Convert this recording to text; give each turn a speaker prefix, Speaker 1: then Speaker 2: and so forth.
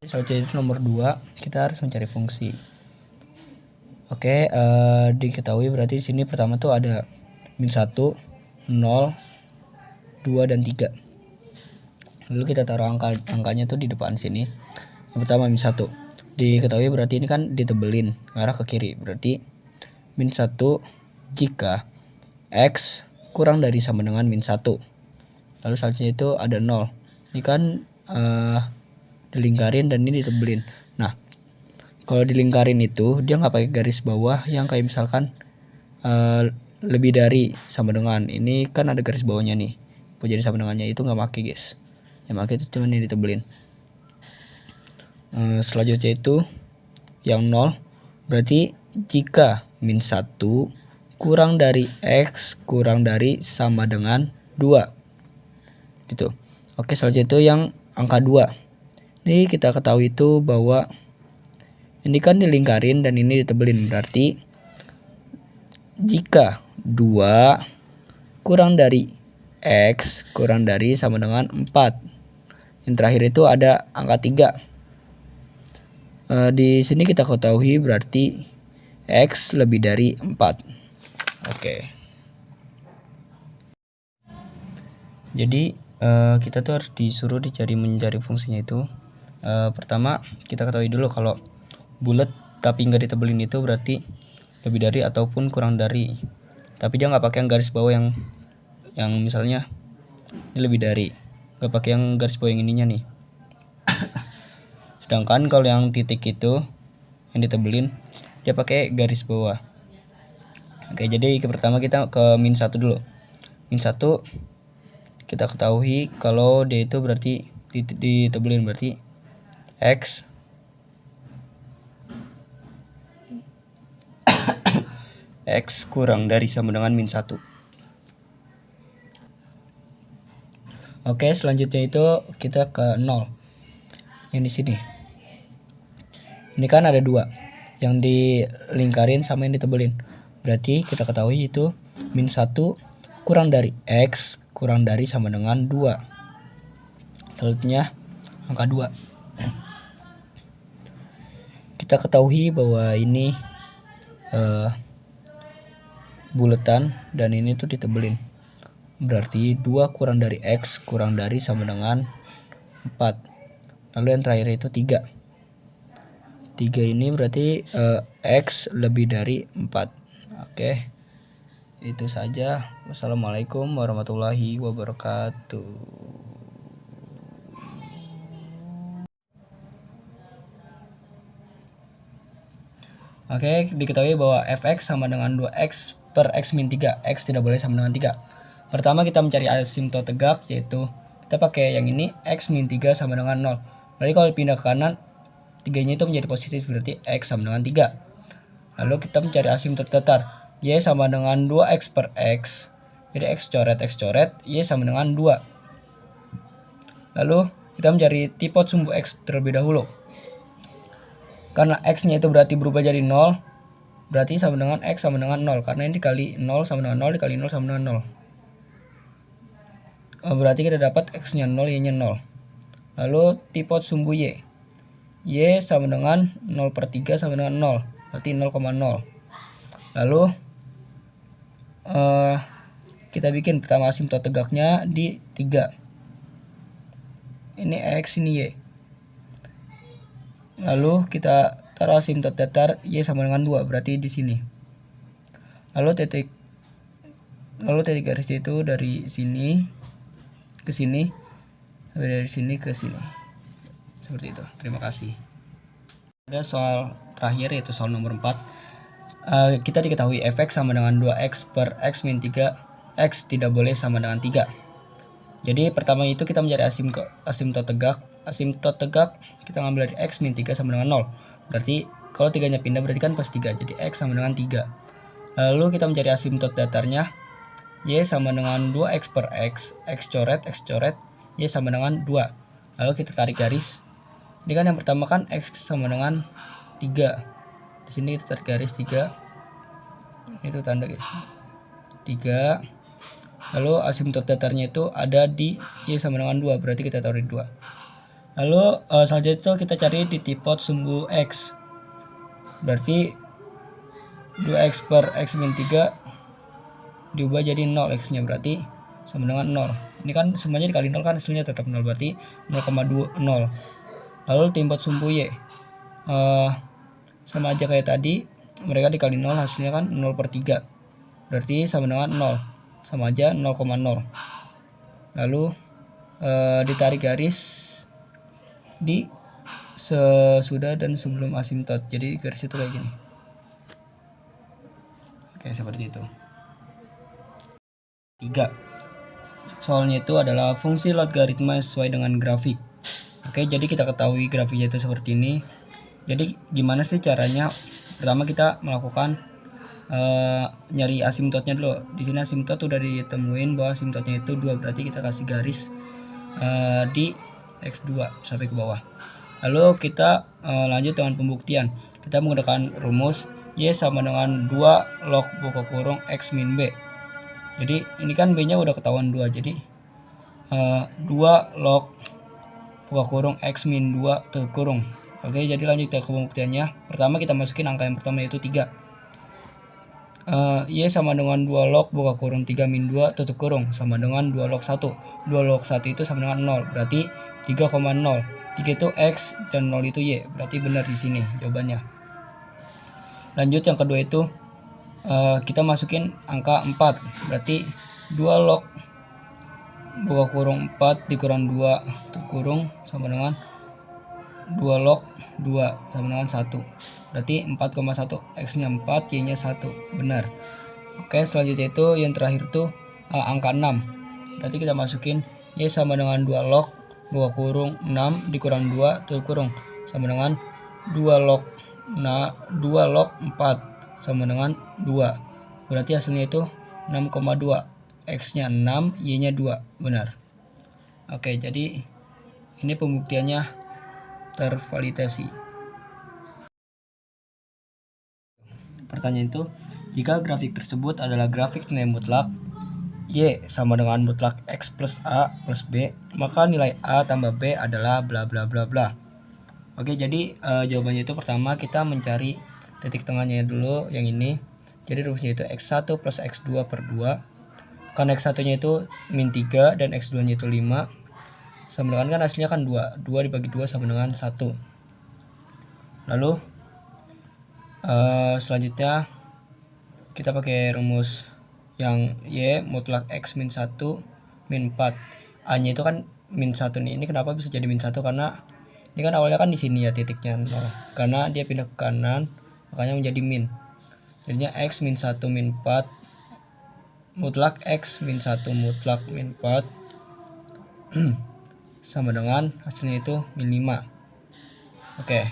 Speaker 1: Selanjutnya itu nomor 2, kita harus mencari fungsi. Oke, diketahui berarti di sini pertama tuh ada min 1, 0, 2 dan 3. Lalu kita taruh angkanya tuh di depan sini. Yang pertama min 1. Diketahui berarti ini kan ditebelin arah ke kiri. Berarti min 1 jika x kurang dari sama dengan min 1. Lalu selanjutnya itu ada 0. Ini kan dilingkarin dan ini ditebelin. Nah, kalau dilingkarin itu dia nggak pakai garis bawah yang kayak misalkan lebih dari sama dengan. Ini kan ada garis bawahnya nih. Mau jadi sama dengannya itu nggak pakai, guys. Yang pakai itu cuma ini ditebelin. Selanjutnya itu yang 0 berarti jika min 1 kurang dari x kurang dari sama dengan 2 gitu. Oke, selanjutnya itu yang angka 2. Ini kita ketahui itu bahwa ini kan dilingkarin dan ini ditebelin, berarti jika 2 kurang dari x kurang dari sama dengan 4. Yang terakhir itu ada angka 3. Di sini kita ketahui berarti x lebih dari 4. Oke. Jadi kita tuh harus disuruh mencari fungsinya itu. Pertama kita ketahui dulu kalau bulat tapi nggak ditebelin itu berarti lebih dari ataupun kurang dari. Tapi dia nggak pakai yang garis bawah yang misalnya ini lebih dari, nggak pakai yang garis bawah yang ininya nih. Sedangkan kalau yang titik itu yang ditebelin dia pakai garis bawah. Oke, jadi pertama kita ke min 1 dulu. Min 1 kita ketahui kalau dia itu berarti ditebelin, berarti x x kurang dari sama dengan min 1. Oke, selanjutnya itu kita ke 0. Yang di sini. Ini kan ada 2. Yang dilingkarin sama yang ditebelin. Berarti kita ketahui itu min 1 kurang dari x kurang dari sama dengan 2. Selanjutnya angka 2. Kita ketahui bahwa ini buletan dan ini tuh ditebelin. Berarti 2 kurang dari x kurang dari sama dengan 4. Lalu yang terakhir itu 3. 3 ini berarti x lebih dari 4. Oke. Itu saja. Wassalamualaikum warahmatullahi wabarakatuh. Oke, diketahui bahwa fx sama dengan 2x per x min 3. X tidak boleh sama dengan 3. Pertama kita mencari asimtot tegak, yaitu kita pakai yang ini x min 3 sama dengan 0. Lalu kalau pindah ke kanan 3-nya itu menjadi positif, berarti x sama dengan 3. Lalu kita mencari asimtot datar, y sama dengan 2x per x. Jadi x coret, y sama dengan 2. Lalu kita mencari tipot sumbu x terlebih dahulu. Karena x-nya itu berarti berubah jadi 0, berarti sama dengan x sama dengan 0. Karena ini dikali 0 sama dengan 0, dikali 0 sama dengan 0. Berarti kita dapat x-nya 0, y-nya 0. Lalu tipot sumbu y. Y sama dengan 0 per 3 sama dengan 0. Berarti 0,0. Lalu kita bikin pertama asimtot tegaknya di 3. Ini x, ini y. Lalu kita taruh asimtot datar y sama dengan 2, berarti di sini. Lalu titik garis itu dari sini ke sini sampai dari sini ke sini. Seperti itu. Terima kasih. Ada soal terakhir yaitu soal nomor 4. Kita diketahui fx sama dengan 2x per x min 3. X tidak boleh sama dengan 3. Jadi pertama itu kita mencari asimtot tegak. Asimtot tegak kita ngambil dari x min 3 sama dengan 0. Berarti kalau 3-nya pindah berarti kan plus 3. Jadi x sama dengan 3. Lalu kita mencari asimtot datarnya. Y sama dengan 2x per x. X coret, y sama dengan 2. Lalu kita tarik garis. Ini kan yang pertama kan x sama dengan 3. Di sini kita tarik garis 3. Itu tanda guys. 3. Lalu asimtot datarnya itu ada di y sama dengan 2, berarti kita taruh di 2. Lalu selanjutnya itu kita cari di tipot sumbu X. Berarti 2x per x min 3 diubah jadi 0 x nya, berarti sama dengan 0. Ini kan semuanya dikali 0 kan hasilnya tetap 0, berarti 0,20. Lalu tipot sumbu Y, sama aja kayak tadi, mereka dikali 0 hasilnya kan 0/3, berarti sama dengan 0, sama aja 0,0. Lalu ditarik garis di sesudah dan sebelum asimtot, jadi garis itu kayak gini. Oke, seperti itu. 3. Soalnya itu adalah fungsi logaritma sesuai dengan grafik. Oke, jadi kita ketahui grafiknya itu seperti ini. Jadi gimana sih caranya? Pertama kita melakukan nyari asimtotnya dulu. Di sini asimtot udah ditemuin bahwa asimtotnya itu 2, berarti kita kasih garis di x2 sampai ke bawah. Lalu kita lanjut dengan pembuktian. Kita menggunakan rumus y sama dengan 2 log buka kurung x min b. Jadi ini kan b nya udah ketahuan 2, jadi 2 log buka kurung x min 2 tutup kurung. Oke, jadi lanjut ke pembuktiannya. Pertama kita masukin angka yang pertama yaitu 3. Y sama dengan 2 log buka kurung 3 min 2 tutup kurung sama dengan 2 log 1. 2 log 1 itu sama dengan 0, berarti 3,0. 3 itu x dan 0 itu y, berarti benar di sini jawabannya. Lanjut yang kedua itu kita masukin angka 4, berarti 2 log buka kurung 4 dikurang 2 tutup kurung sama dengan 2 log 2 sama dengan 1, berarti 4,1. X nya 4, y nya 1, benar. Oke, selanjutnya itu yang terakhir tuh angka 6, berarti kita masukin y sama dengan 2 log buka kurung 6 dikurang 2 tutup kurung sama dengan 2 log 4 sama dengan 2, berarti hasilnya itu 6,2. X nya 6, y nya 2, benar. Oke, jadi ini pembuktiannya tervalidasi. Pertanyaan itu, jika grafik tersebut adalah grafik nilai mutlak y sama dengan mutlak x plus a plus b, maka nilai a tambah b adalah bla bla bla bla. Oke, jadi jawabannya itu pertama kita mencari titik tengahnya dulu, yang ini. Jadi rumusnya itu x1 plus x2 per 2. Kan x1 nya itu min 3 dan x2 nya itu 5, sama dengan kan hasilnya kan 2 dibagi 2 sama dengan 1. Lalu selanjutnya kita pakai rumus yang y mutlak x min 1 min 4. A nya itu kan min 1 nih. Ini kenapa bisa jadi min 1? Karena ini kan awalnya kan di sini ya titiknya 0. Karena dia pindah ke kanan, makanya menjadi min. Jadinya x min 1 min 4 mutlak x min 1 mutlak min 4 sama dengan hasilnya itu min 5. Oke.